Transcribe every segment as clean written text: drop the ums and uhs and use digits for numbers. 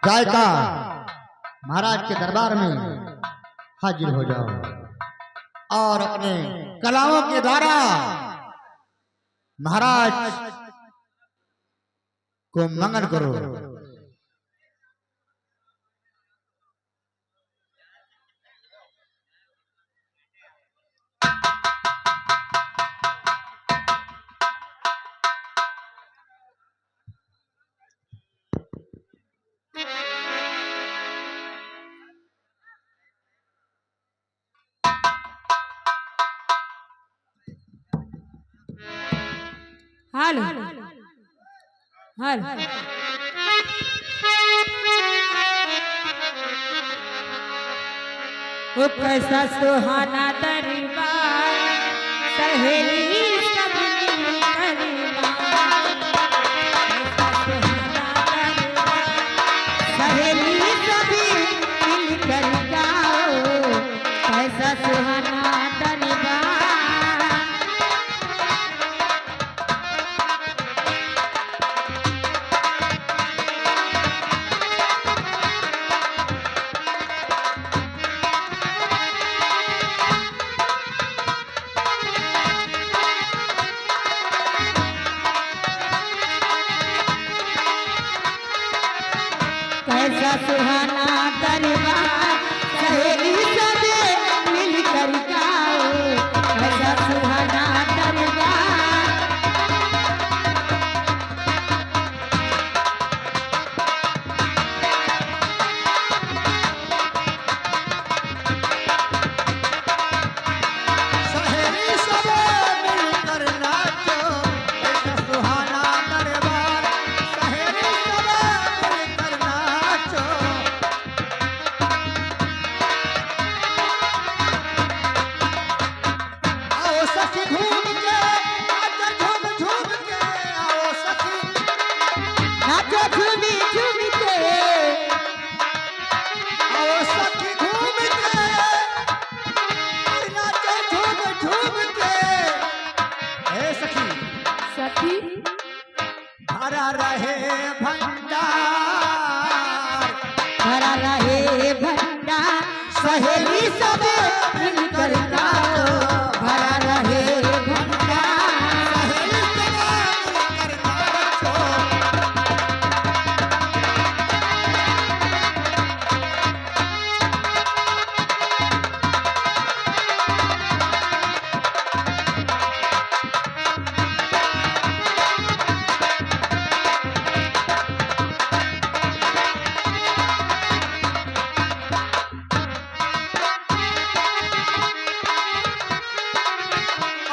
गायिका महाराज के दरबार में हाजिर हो जाओ और अपने कलाओं के द्वारा महाराज को मंगन करो। हेलो हेलो वो कैसा सुहाना दरबार सहेली सब दरबार सहेली सभी मिलकर जाओ कैसा सुहाना दरबार कैसा सुहाना दरबार सहेली सबे मिलकर जाओ कैसा सुहाना दरबार सहेली सबे मिलकर नाचो कैसा सुहाना दरबार। सहेली सबे मिलकर नाचो। आओ सखी घूम के नाचो झूम झूम के। आओ सखी नाचो झूमी झूमी के आओ सखी घूम के नाचो झूम झूम के। हे सखी सखी भरा रहे भंडार भरा रहे भंडार सहेली सबे मिलकर जाओ भरा रहे भंडार सहेली सबे मिलकर नाचो।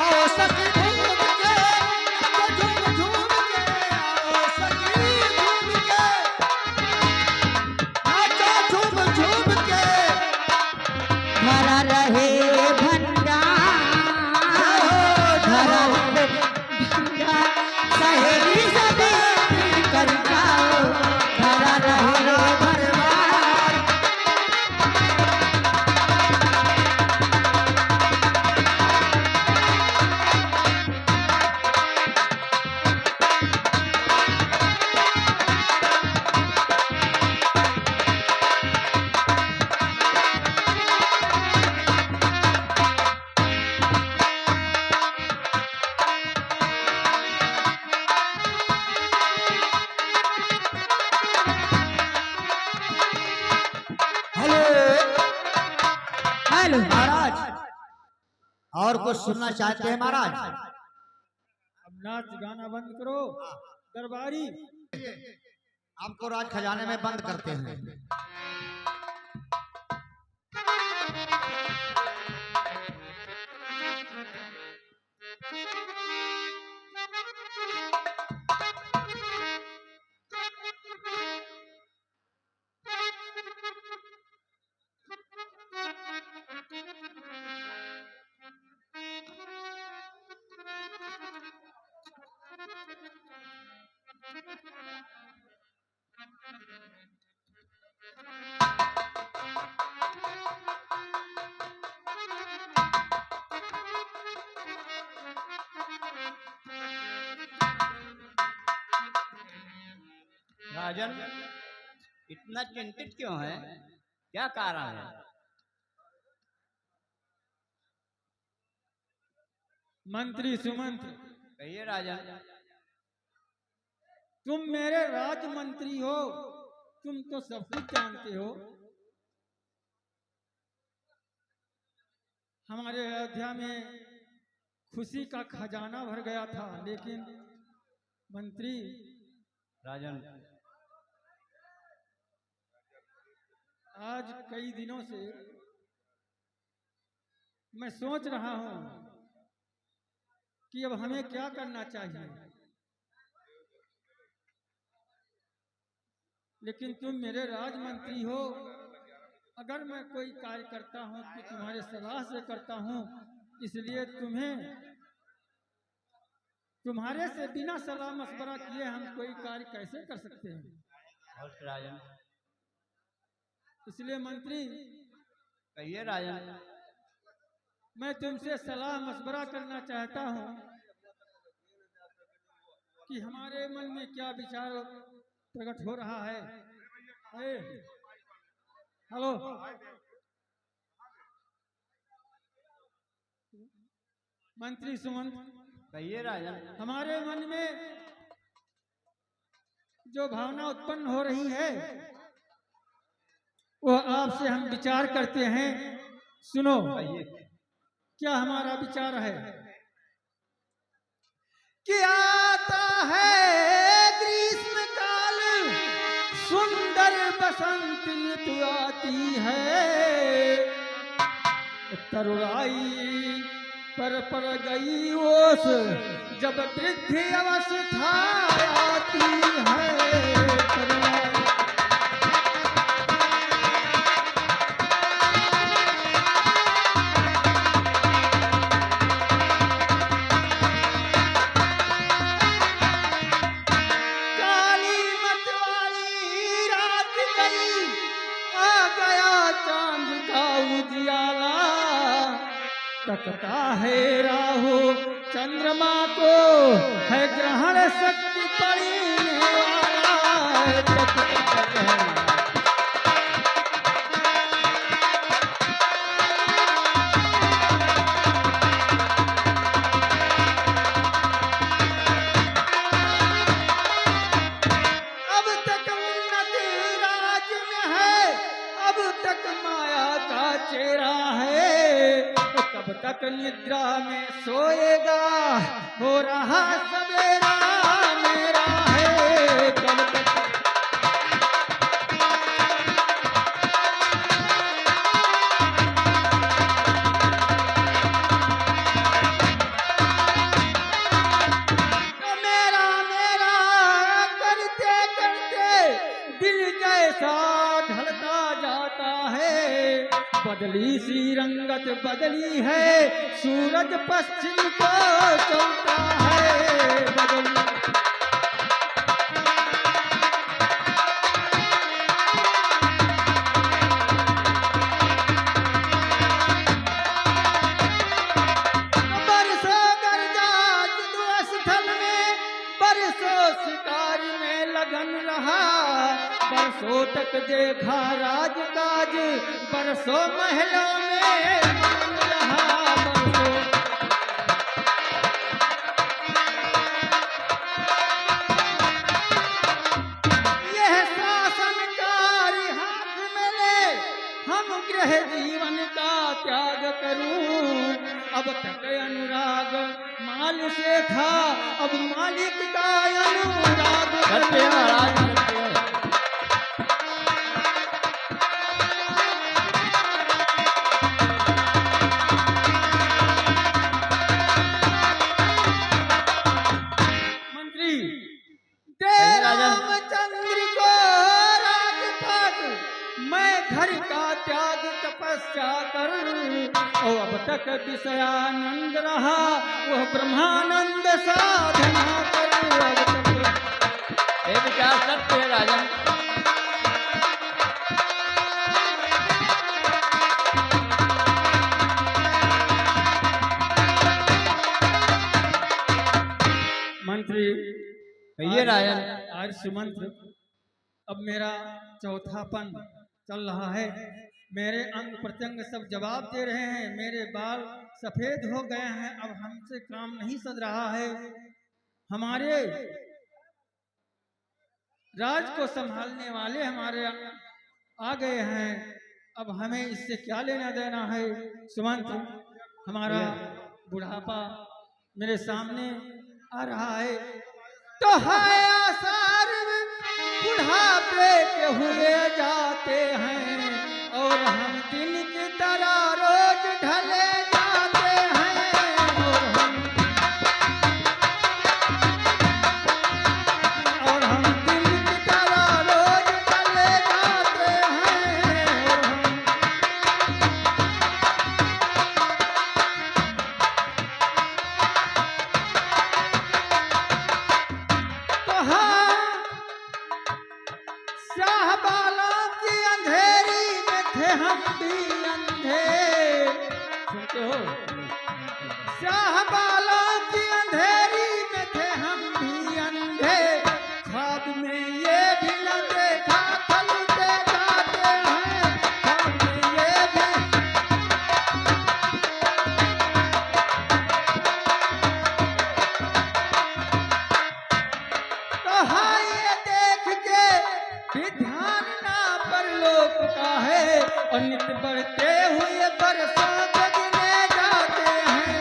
आओ सखी घूम के नाचो झूम झूम के। आओ सखी घूम के नाचो झूम झूम के। भरा रहे भंडार भरा रहे भंडार सहेली सबे मिलकर जाओ भरा रहे भंडार हेलो हेलो महाराज, और कुछ सुनना चाहते हैं महाराज? अब नाच गाना बंद करो दरबारी। आपको राज खजाने में बंद करते हैं। राजन इतना चिंतित क्यों है? क्या कारण है? मंत्री सुमंत्र, कहिए राजन। तुम मेरे राजमंत्री हो, तुम तो सब कुछ जानते हो। हमारे अयोध्या में खुशी का खजाना भर गया था, लेकिन मंत्री राजन, आज कई दिनों से मैं सोच रहा हूं कि अब हमें क्या करना चाहिए, लेकिन तुम मेरे राजमंत्री हो। अगर मैं कोई कार्य करता हूं तो तुम्हारे सलाह से करता हूं, इसलिए तुम्हारे से बिना सलाह मशवरा किए हम कोई कार्य कैसे कर सकते हैं। और राजन, इसलिए मंत्री, कहिए राजन। मैं तुमसे सलाह मशवरा करना चाहता हूं कि हमारे मन में क्या विचार प्रकट हो रहा है। हेलो, मंत्री सुमंत, कहिए राजन। हमारे मन में जो भावना उत्पन्न हो रही है वो आपसे हम विचार करते हैं। सुनो, कहिए। क्या हमारा विचार है कि आता है ग्रीष्म काल, सुंदर बसंत ऋतु आती है, तरुणाई पर गई ओस, जब वृद्धि अवस्था आती है। तरुणाई काली मतवाली रात गई, आ गया चांद का उजियाला, तकता है राहु चंद्रमा को, है ग्रहण शक्ति पड़ने वाला, तकता है। अब तक उन्नत राज में है, अब तक माया का चेहरा है, तो कब तक निद्रा में सोएगा, हो रहा सवेरा मेरा है। कब तक मेरा मेरा करते करते दिल जैसा ढलता जाता है, बदली सी रंगत बदली है, सूरज पश्चिम को चलता है। बदली बरसों गरजा स्थल में, बरसों शिकार में लगन रहा, बरसों तक देखा राजकाज, बरसों महलों में मगन रहा। बरसों यह शासन कारी हाथ में ले, हम गृह जीवन का त्याग करूं, अब तक अनुराग माल से था, अब मालिक का अनुराग करते हैं महाराज, करूं। करते हैं। मंत्री, दे कहिए राजन। रामचंद्र को राजपाट, मैं घर का त्याग तपस्या कर, और अब तक विषयानंद रहा, वह ब्रह्मानंद साधना कर। अब तक ये विचार सत्य है राजन। मंत्री, कहिए राजन। आज सुमंत्र अब मेरा चौथापन चल रहा है। मेरे अंग प्रत्यंग सब जवाब दे रहे हैं। मेरे बाल सफेद हो गए हैं। अब हमसे काम नहीं सज रहा है। हमारे राज को संभालने वाले हमारे आ गए हैं। अब हमें इससे क्या लेना देना है? सुमंत, हमारा बुढ़ापा मेरे सामने आ रहा है। तो है आसार में बुढ़ापे के हुए जाते हैं और हम दिन की तरह रोज ढले जाते हैं। और हम दिन की तरह रोज ढले जाते हैं। तो हाँ, शाहबाला की अंधेरी में थे हम भी अंधे। सुनते हो? शाहबाला की अंधेरी में थे हम भी अंधे। ख्वाब में ये भी न देखा था लुटे जाते हैं। ख्वाब में ये भी तो हाँ, ये देख के भी ध्यान ना परलोक का है और नित बढ़ते हुए बरसों को गिने जाते हैं।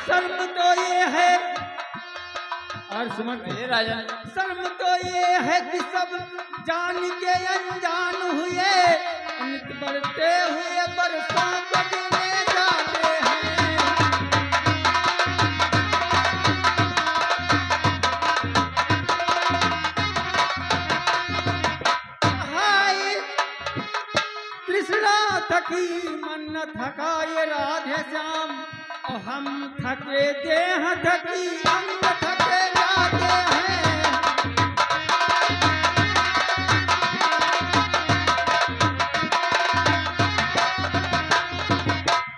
शर्म तो ये है और सुमन, ये राजन, शर्म तो ये है कि सब जान के अनजान हुए। नित बढ़ते हुए बरसों को गिने जाते हैं। हाय कृष्णा थकी मन न थका ये राधे श्याम और हम थके देह थकी अंग थके जाते हैं।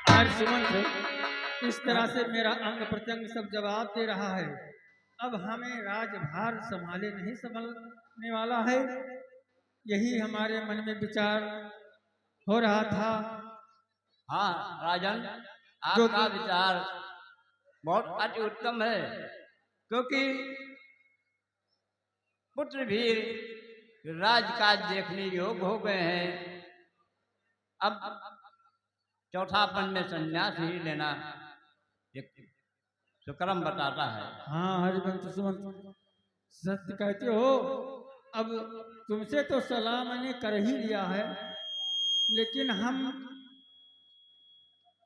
और सुमंत, इस तरह से मेरा अंग प्रत्यंग सब जवाब दे रहा है। अब हमें राजभार संभाले नहीं संभलने वाला है। यही हमारे मन में विचार हो रहा था। हाँ राजन, जो आपका विचार बहुत अति उत्तम है, क्योंकि पुत्र भी राजकाज देखने योग्य हो गए हैं। अब चौथापन में संन्यास ही लेना एक सुक्रम बताता है। हाँ हरिवंश सुमंत, सत्य कहते हो। अब तुमसे तो सलाह मैंने कर ही लिया है, लेकिन हम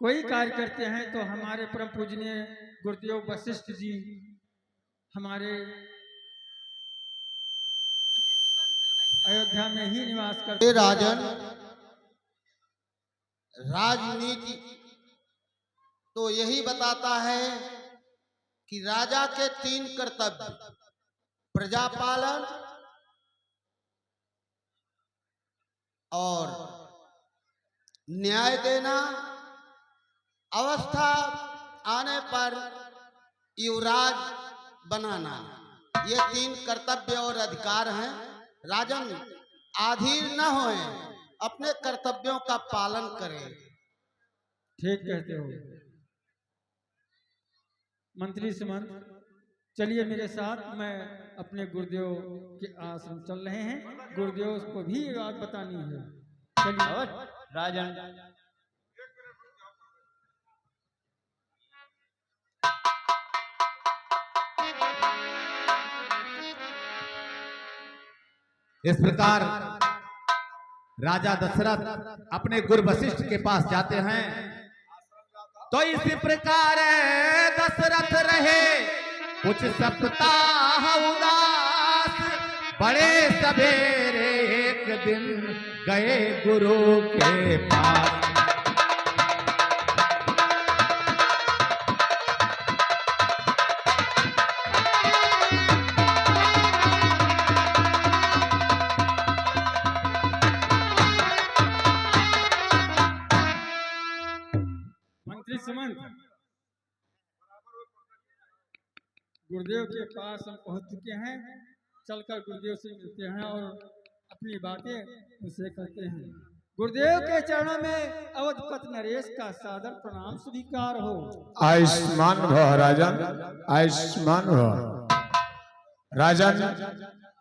कोई कार्य करते हैं तो हमारे परम पूजनीय गुरुदेव वशिष्ठ जी हमारे अयोध्या में ही निवास करते हे राजन, राजनीति तो यही बताता है कि राजा के 3 कर्तव्य, प्रजा पालन और न्याय देना, अवस्था आने पर युवराज बनाना, ये 3 कर्तव्य और अधिकार हैं। राजन आधीर न होएं, अपने कर्तव्यों का पालन करें। ठीक कहते हो मंत्री सुमंत। चलिए मेरे साथ, मैं अपने गुरुदेव के आश्रम चल रहे हैं। गुरुदेव को भी ये बात बतानी है। चलिए। और राजन, इस प्रकार राजा दशरथ अपने गुरु वशिष्ठ के पास जाते हैं। तो इसी प्रकार दशरथ रहे कुछ सप्ताह उदास, बड़े सवेरे एक दिन गए गुरु के पास। सुमंत, गुरुदेव के पास हम पहुंच चुके हैं। चलकर गुरुदेव से मिलते हैं और अपनी बातें उनसे करते हैं। गुरुदेव के चरणों में अवधपत नरेश का सादर प्रणाम स्वीकार हो। आयुष्मान भव राजन, आयुष्मान भव राजन।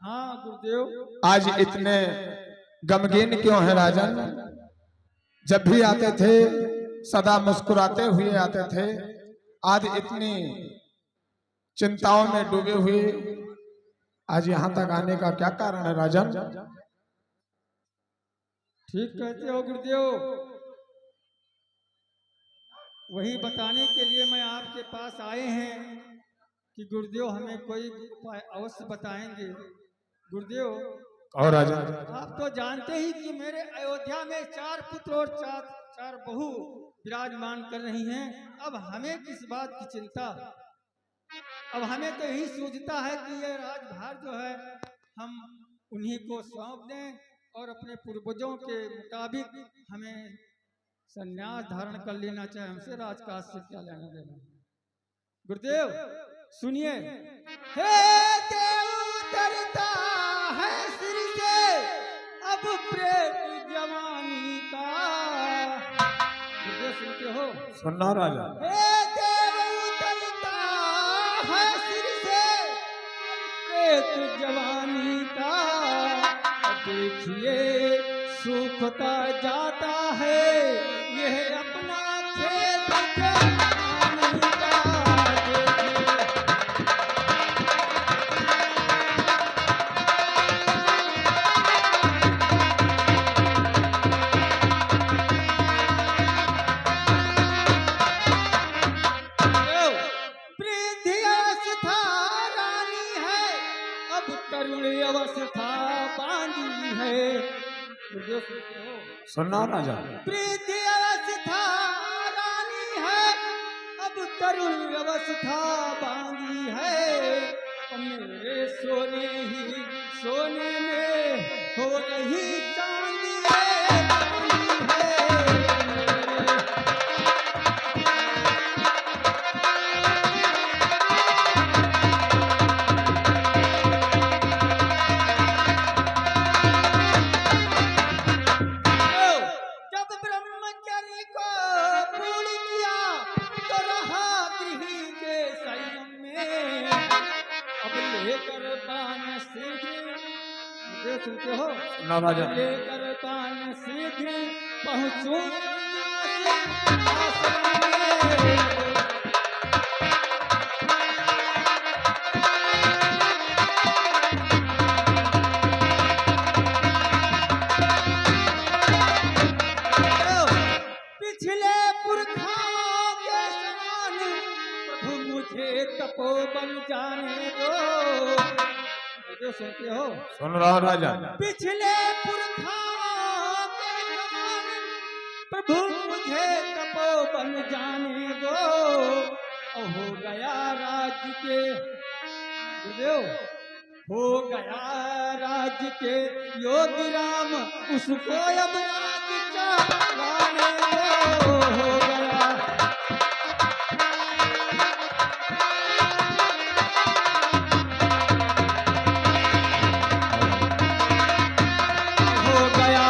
हाँ गुरुदेव। आज इतने गमगीन क्यों है राजन? जब भी आते थे सदा मुस्कुराते हुए आते थे, आज इतनी चिंताओं में डूबे हुए आज यहाँ तक आने का क्या कारण है राजन? ठीक कहते हो गुरुदेव, वही बताने के लिए मैं आपके पास आए हैं कि गुरुदेव हमें कोई उपाय अवश्य बताएंगे। गुरुदेव और राजा आप तो जानते ही कि मेरे अयोध्या में 4 पुत्र और 4 बहू विराजमान कर रही हैं। अब हमें किस बात की चिंता? अब हमें तो यही सूझता है कि ये राजभार जो है हम उन्हीं को सौंप दें और अपने पूर्वजों के मुताबिक हमें संन्यास धारण कर लेना चाहिए। हमसे राजकाज से क्या लेना देना? गुरुदेव सुनिए। हे देव उतरता है सिर से अब प्रेत जवानी का। गुरुदेव सुनते हो? सुनना राजा। हे देव उतरता है सिर से प्रेत जवानी का। देखिए सूखता जाता है यह अपना खेत जवानी का। वृद्धिवस्था रानी है अब तरुण अवस्था बांधी है। सुनना राजा। वृद्धिवस्था रानी है अब तरुण अवस्था बांधी है। मेरे सोने में हो रही चांदी है, चांदी है। जब ब्रह्मचर्य को पूर्ण किया तो रहा गृही के संयम में। अब लेकर पान शीघ्र, सुनते हो? सुनना राजा। लेकर पान शीघ्र पहुँचूं आश्रम में। पिछले पुरखाओं के समान प्रभु मुझे तपोवन जाने दो। जो सुनते हो? सुन रहा हूं राजा। पिछले पुरखाओं के समान प्रभु मुझे तपोवन जाने दो। हो गया राज्य के गुरुदेव, हो गया राज्य के योगी राम, उसको अब राज्य चलाने दो। हो गया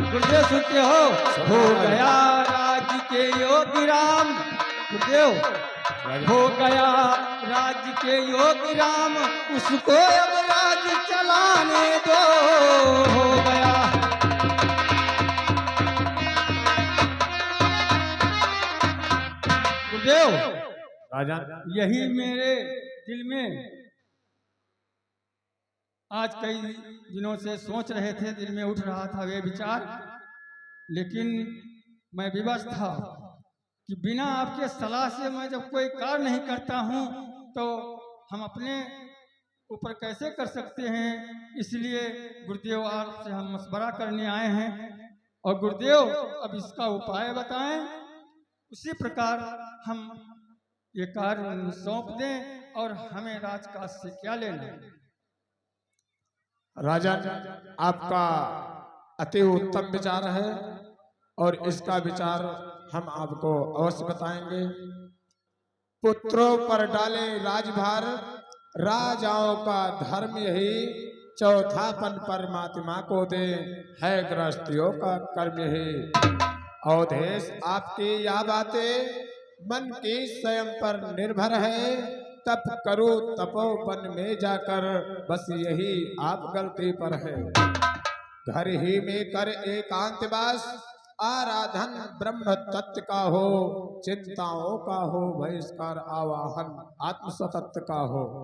गुरुदेव सुनते हो गया राज्य के योगी राम। गुरुदेव हो गया राज्य के योगी राम, उसको अब राज्य चलाने दो। हो गया गुरुदेव राजा। यही मेरे दिल में आज कई दिनों से सोच रहे थे, दिल में उठ रहा था वे विचार, लेकिन मैं विवश था कि बिना आपके सलाह से मैं जब कोई कार्य नहीं करता हूं तो हम अपने ऊपर कैसे कर सकते हैं। इसलिए गुरुदेव आपसे हम मशवरा करने आए हैं और गुरुदेव अब इसका उपाय बताएं, उसी प्रकार हम ये कार्य सौंप दें और हमें राजकाज से क्या लेना। राजा आपका अति उत्तम विचार है और इसका विचार हम आपको अवश्य बताएंगे। पुत्रों पर डाले राजभार, राजाओं का धर्म यही, चौथापन परमात्मा को दे, है गृहस्थियों का कर्म यही। अवधेश आपकी या बातें मन की स्वयं पर निर्भर है, तप करो तपोवन में जाकर, बस यही आप गलती पर है। घर ही में कर एकांतवास, आराधन ब्रह्म तत्व का हो, चिंताओं का हो बहिष्कार, आवाहन आत्म सतत्व का हो।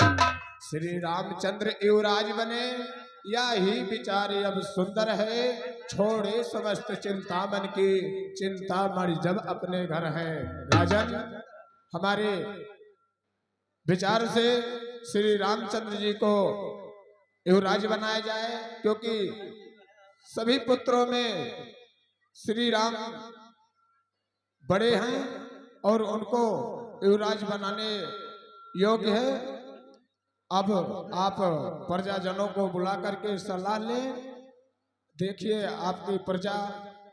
श्री रामचंद्र युवराज बने, या ही विचार अब सुंदर है, छोड़े समस्त चिंता मन की, चिंता मर जब अपने घर है। राजन, हमारे विचार से श्री रामचंद्र जी को युवराज बनाया जाए, क्योंकि सभी पुत्रों में श्री राम बड़े हैं और उनको युवराज बनाने योग्य है। अब आप प्रजाजनों को बुला करके सलाह लें, देखिए आपकी प्रजा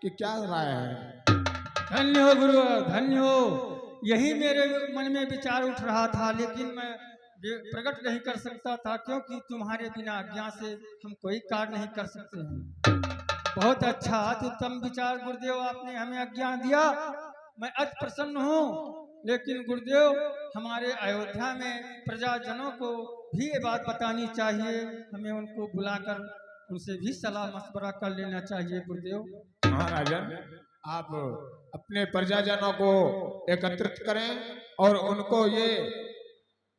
की क्या राय है। धन्य हो गुरु, धन्य हो। यही मेरे मन में विचार उठ रहा था, लेकिन मैं प्रकट नहीं कर सकता था, क्योंकि तुम्हारे बिना आज्ञा से हम कोई कार्य नहीं कर सकते हैं। बहुत अच्छा, उत्तम विचार गुरुदेव, आपने हमें आज्ञा दिया। मैं आज प्रसन्न हूँ, लेकिन गुरुदेव हमारे अयोध्या में प्रजाजनों को भी ये बात बतानी चाहिए, हमें उनको बुलाकर उनसे भी सलाह मशवरा कर लेना चाहिए गुरुदेव। हाँ राजन, आप अपने प्रजाजनों को एकत्रित करें और उनको ये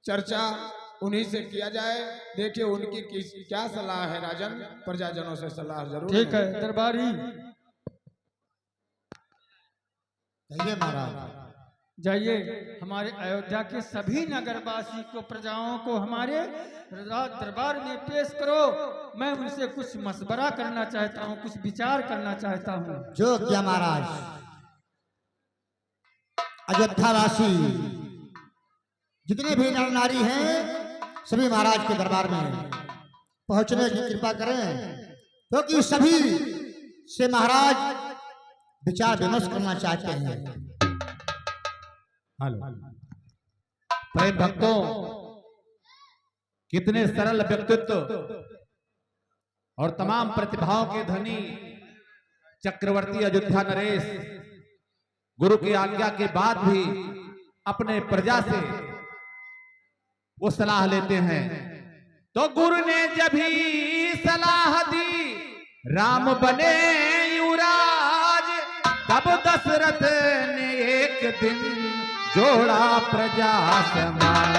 चर्चा उन्हीं से किया जाए। देखिए उनकी क्या सलाह है राजन, प्रजाजनों से सलाह जरूर। ठीक है दरबारी। कहिए महाराज। जाइए, हमारे अयोध्या के सभी नगरवासी को, प्रजाओं को हमारे दरबार में पेश करो। मैं उनसे कुछ मशवरा करना चाहता हूँ, कुछ विचार करना चाहता हूँ। जो क्या महाराज, अयोध्या वासी जितने भी नर नारी हैं, सभी महाराज के दरबार में पहुंचने की कृपा करें, क्योंकि सभी से महाराज विचार विमर्श करना चाहते हैं। प्रेम भक्तों, कितने सरल व्यक्तित्व और तमाम प्रतिभाओं के धनी चक्रवर्ती अयोध्या नरेश गुरु की आज्ञा के बाद भी अपने प्रजा से वो सलाह लेते हैं। तो गुरु ने जब ही सलाह दी, राम बने युवराज, तब दशरथ ने एक दिन जोड़ा प्रजा समाज।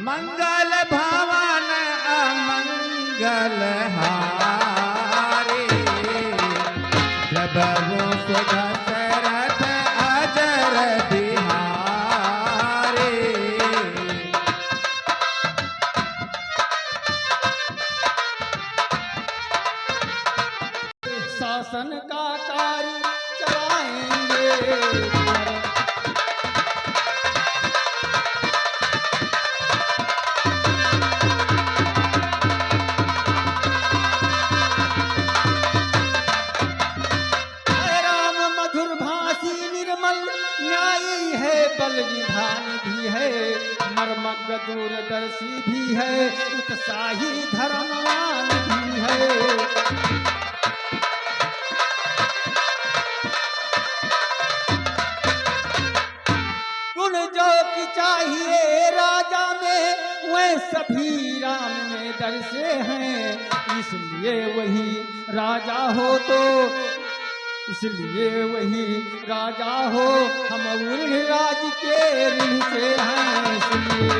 मंगल भवन अमंगल हारे, जब वो दशरथ अजर बिहारे। शासन का कार्य चलाएंगे, विधान भी है, मर्मज्ञ दूरदर्शी भी है, उत्साही धर्मवान भी है। गुण जो की चाहिए राजा में, वह सभी राम में दर्शे हैं, इसलिए वही राजा हो, तो इसलिए वही राजा हो, हम ऋण राज के ऋण से हैं, इसलिए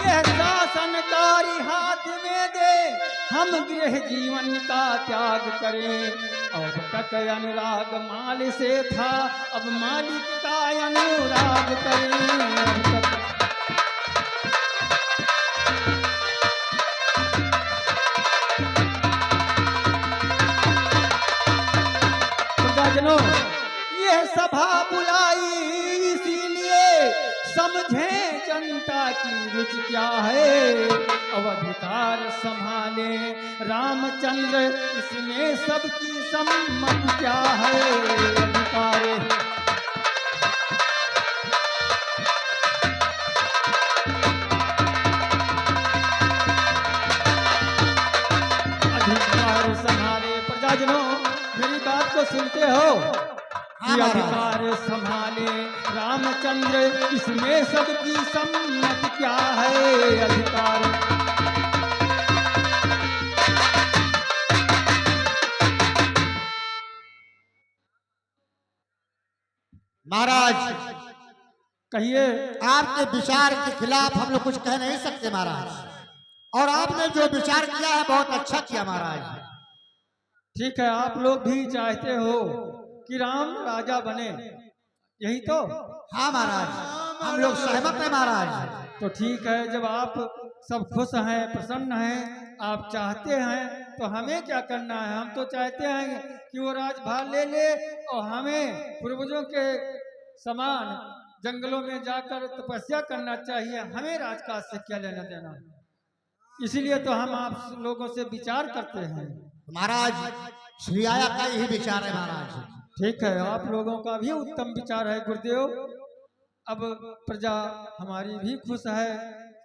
यह शासनकारी हाथ में दे, हम गृह जीवन का त्याग करें। अब तक अनुराग माल से था, अब मालिक का अनुराग करें। सीता की रुचि क्या है, अब अधिकार संभाले रामचंद्र, इसमें सबकी सम्मति क्या है। अधिकार अधिकार संभाले, प्रजाजनों मेरी बात को सुनते हो। हाँ, कि अधिकार संभाले रामचंद्र, इसमें सबकी सम्मति क्या है। अधिकार महाराज, कहिए। आपके विचार के खिलाफ हम लोग कुछ कह नहीं सकते महाराज, और आपने जो विचार किया है बहुत अच्छा किया महाराज। ठीक है, आप लोग भी चाहते हो कि राम राजा बने, यही तो। हाँ महाराज, हम लोग सहमत हैं महाराज। तो ठीक है, जब आप सब खुश हैं, प्रसन्न हैं, आप चाहते हैं, तो हमें क्या करना है। हम तो चाहते हैं कि वो राजभार ले ले और हमें पूर्वजों के समान जंगलों में जाकर तपस्या करना चाहिए। हमें राजकाज से क्या लेना देना, इसीलिए तो हम आप लोगों से विचार करते हैं। महाराज, श्री आया का यही विचार है महाराज। ठीक है, आप लोगों का भी उत्तम विचार है गुरुदेव। अब प्रजा हमारी भी खुश है,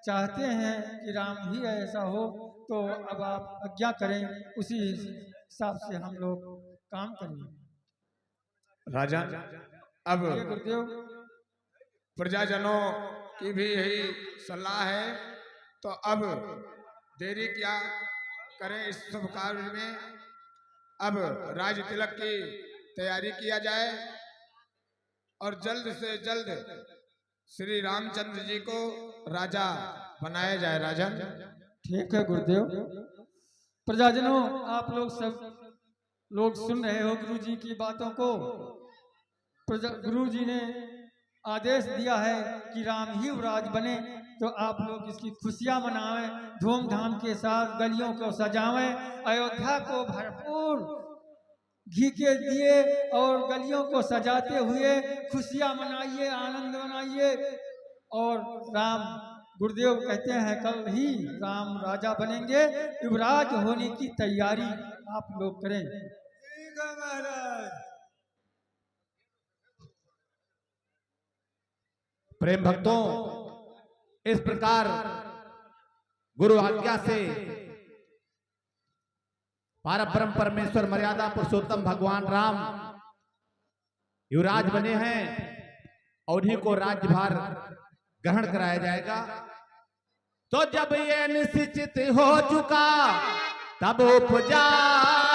चाहते हैं कि राम ही ऐसा हो, तो अब आप आज्ञा करें, उसी हिसाब से हम लोग काम करेंगे। राजा, अब ये गुरुदेव प्रजाजनों की भी यही सलाह है, तो अब देरी क्या करें इस शुभ कार्य में। अब राज तिलक की तैयारी किया जाए और जल्द से जल्द श्री रामचंद्र जी को राजा बनाया जाए। राजा, ठीक है गुरुदेव। प्रजाजनों, आप लोग सब लोग सुन रहे हो गुरु जी की बातों को। गुरु जी ने आदेश दिया है कि राम ही युवराज बने, तो आप लोग इसकी खुशियां मनाएं, धूमधाम के साथ गलियों को सजावें, अयोध्या को भरपूर घी के दिए और गलियों को सजाते हुए खुशियां मनाइए, आनंद मनाइए। और राम, गुरुदेव कहते हैं कल ही राम राजा बनेंगे, युवराज होने की तैयारी आप लोग करें। ठीक है महाराज। प्रेम भक्तों, इस प्रकार गुरु आज्ञा से परब्रह्म परमेश्वर मर्यादा पुरुषोत्तम भगवान राम युवराज बने हैं और उन्हीं को राज्यभार ग्रहण कराया जाएगा। तो जब ये निश्चित हो चुका, तब उपजा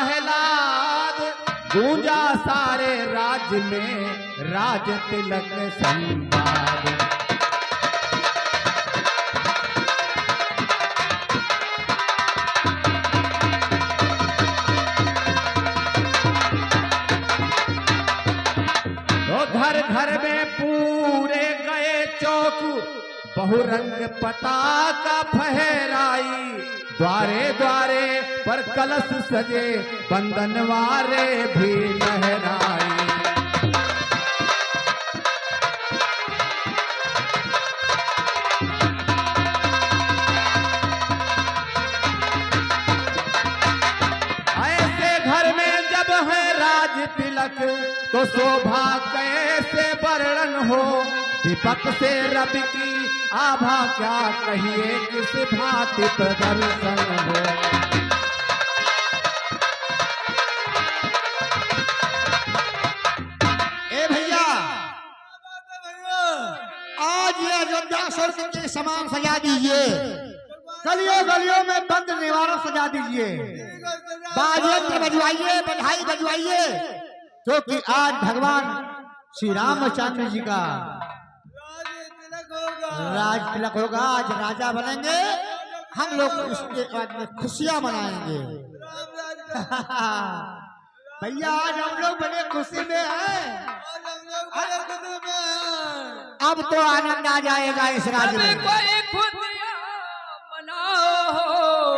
है लाद, गूंजा सारे राज्य में राज तिलक संवाद। घर घर में पूरे गए चौक, बहुरंग पताका फहराई, द्वारे द्वारे पर कलश सजे, बंदनवारे भी लहराई। ऐसे घर में जब है राज तिलक, तो शोभा कैसे वर्णन हो, दीपक से रवि की आभा क्या कहिए, किस भांति प्रदर्शन हो। ए भैया, आज ये अयोध्या स्वर्ग के समान सजा दीजिए, गलियों गलियों में बंद निवारण सजा दीजिए, बाजे बजवाइए, बधाई बजवाइए, क्योंकि आज भगवान श्री रामचंद्र जी का राज तिलक होगा। आज राजा बनेंगे, हम लोग उसके बाद में खुशियां मनाएंगे। भैया, आज हम लोग बड़े खुशी में हैं। अब तो आनंद आ जाएगा इस राज्य में। कोई खुशियां मनाओ,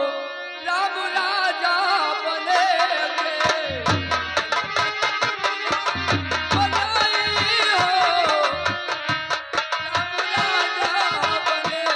राम राजा बनेंगे, बधाई हो, राम राजा बनेंगे।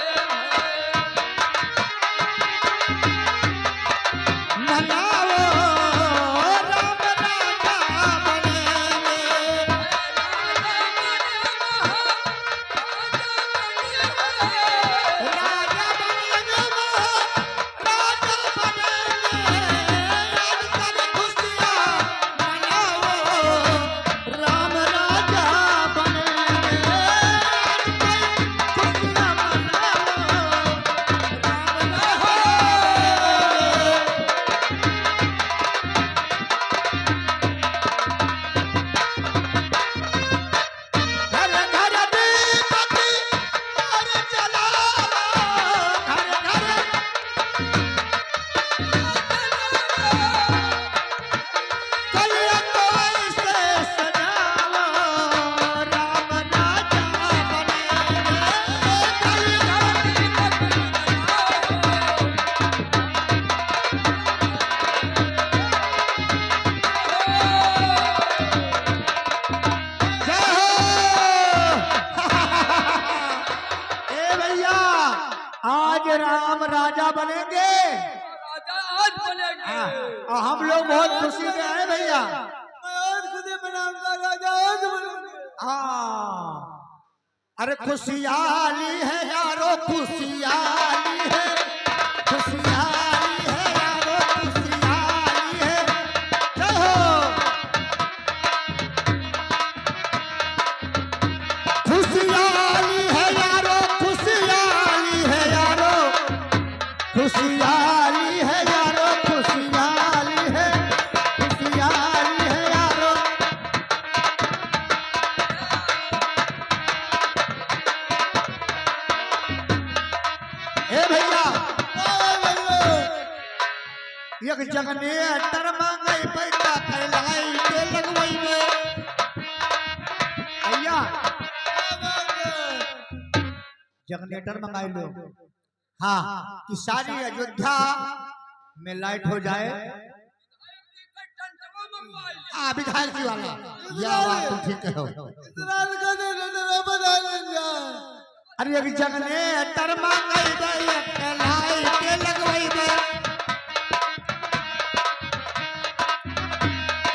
आज राम राजा बनेंगे। राजा आज बनेंगे। और हम लोग बहुत खुशी में हैं भैया। आज खुदे बनाऊंगा राजा आज बनूंगा। हाँ, अरे खुशियाली है यारो, खुशियाली है, खुशियाली है यारो, खुशियाली है। जय हो। खुशियाली है यारो, खुशियाली है यारो, खुशियाली है यारो, खुशियाली है, खुशियाली है यारो। ए भैया, एक जगने अटर मांगई पैसा कहलाई के लगवई में। भैया जनरेटर मंगाई लो। हाँ, कि सारी अयोध्या में लाइट हो जाए। हाँ, विधायक जी वाला यह बात तो ठीक है। अरे एक जगने अटर मांगई कहलाई के लगवई में।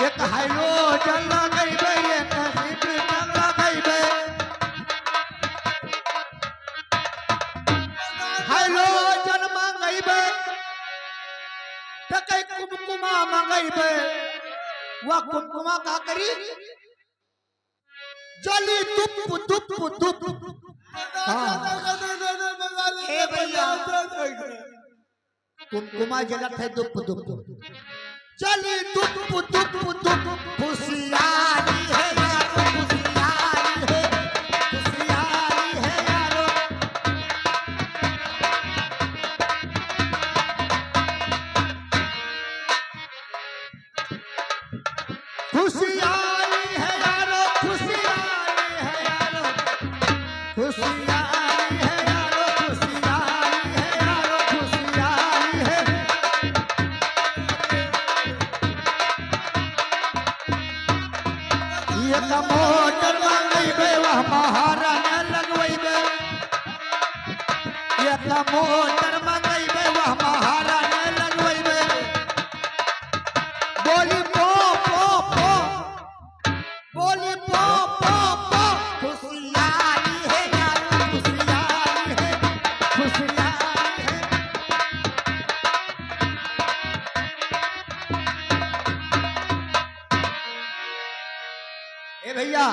एक हाइलो जल गई बे, एक सीट जल गई बे। हाइलो जल मांगई बे, तकई कुमकुमा मांगई बे। वह कुमकुमा का करी जली दुप दुप दुप। ए भैया, कुमकुमा जलत है दुप दुप, चली दुप दुप दुप। खुशियाली है यारो, खुशियाली है, खुशियाली है यारो। खुशियाली है यारो, खुशियाली है यारो, खुशियाली है यारो, खुशियाली है यारो, खुशियाली है। ये तो मोटर मंगई बे, वह महाराना लगवई बे। ये तो मोटर मंगई बे, वह महाराना लगवई बे। बोली पो पो पो, बोली पो पो पो। खुशियाली है यारो, खुशियाली है, खुशियाली है। ए भैया,